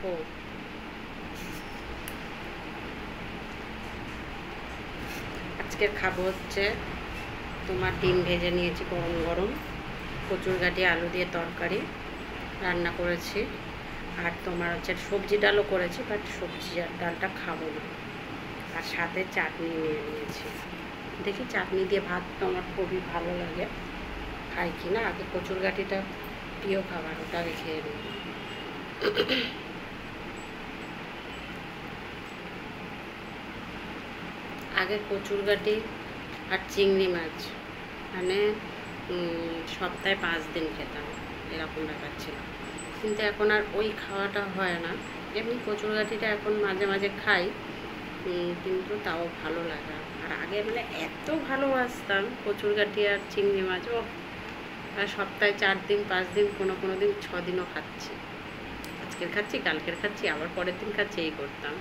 ও আজকে খাবো হচ্ছে তোমার ডিম ভেজে নিয়েছি গরম গরম, কচুরগাঠি আলু দিয়ে তরকারি রান্না করেছি, আর তোমার হচ্ছে সবজি ডালও করেছি, বাট সবজি ডালটা খাবো না। আর সাথে চাটনি নিয়ে নিয়েছি। দেখি চাটনি দিয়ে ভাত তো আমার খুবই ভালো লাগে, খাই কি না। আগে কচুরগাঠিটা প্রিয় খাবার, ওটা আগে খেয়ে নিই। আগে কচুরগাঠি আর চিংড়ি মাছ মানে সপ্তাহে 5 দিন খেতাম, এরকম ব্যাপার ছিল। কিন্তু এখন আর ওই খাওয়াটা হয় না। এমনি কচুরগাঠিটা এখন মাঝে মাঝে খাই, কিন্তু তাও ভালো লাগে। আর আগে মানে এত ভালোবাসতাম কচুরগাঠি আর চিংড়ি মাছ, ও আর সপ্তাহে 4 দিন 5 দিন, কোনো কোনো দিন 6 দিনও খাচ্ছি। আজকের খাচ্ছি, কালকের খাচ্ছি, আবার পরের দিন খাচ্ছি, এই করতাম।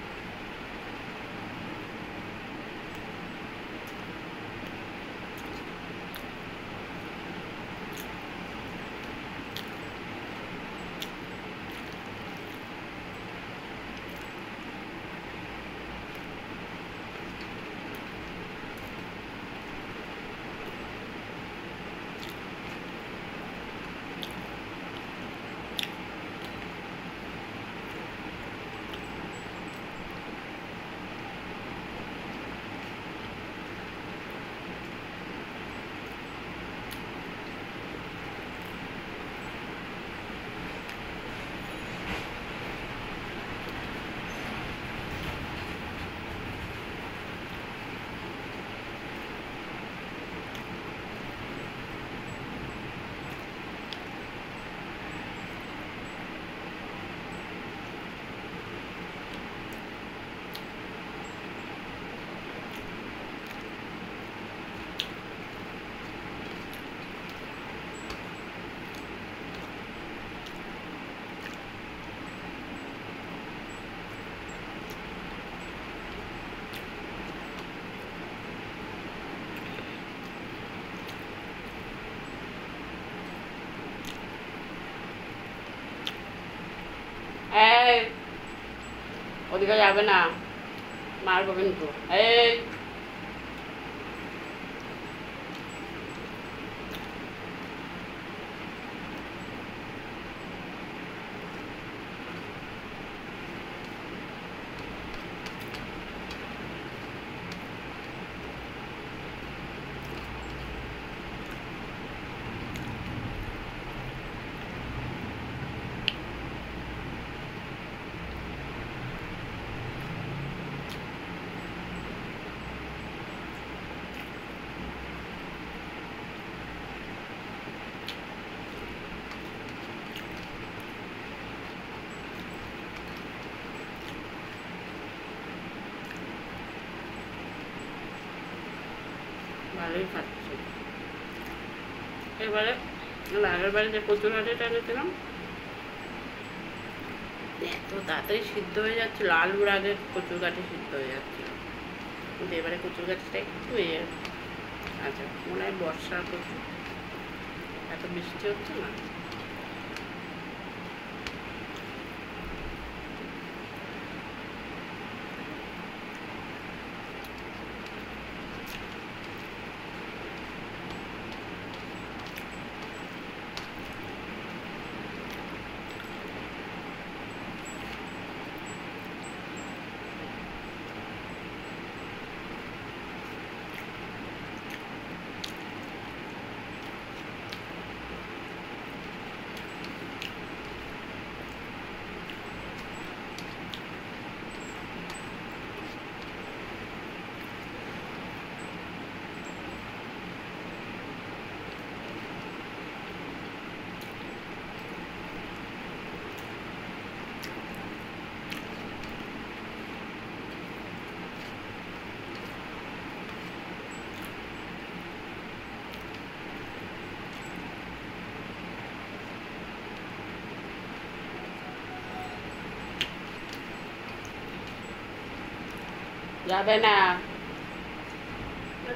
এই ওদিকে যাবে না, মারবো কিন্তু। এই ভালোই খাচ্ছি। এবারে আগের বারে যে কচুরগাঠিটা এনেছিলাম, এত তাড়াতাড়ি সিদ্ধ হয়ে যাচ্ছিলো, আলুর আগে কচুরগাঠি সিদ্ধ হয়ে যাচ্ছিলো। কিন্তু এবারে কচুরগাঠিটা একটু আচ্ছা, মনে হয় বর্ষার কচু, এত বৃষ্টি হচ্ছে না। যাবে না,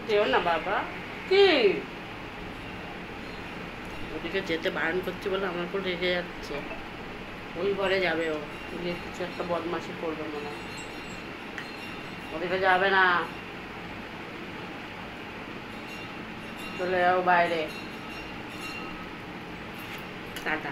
যেও না বাবা। কি ওদিকে যেতে বারণ করছি বলে আমার উপর রেগে যাচ্ছে। ওই ঘরে যাবে ও, গিয়ে কিছু একটা বদমাশি করবে মনে হয়। ওদিকে যাবে না, চলে যাও বাইরে। টাটা।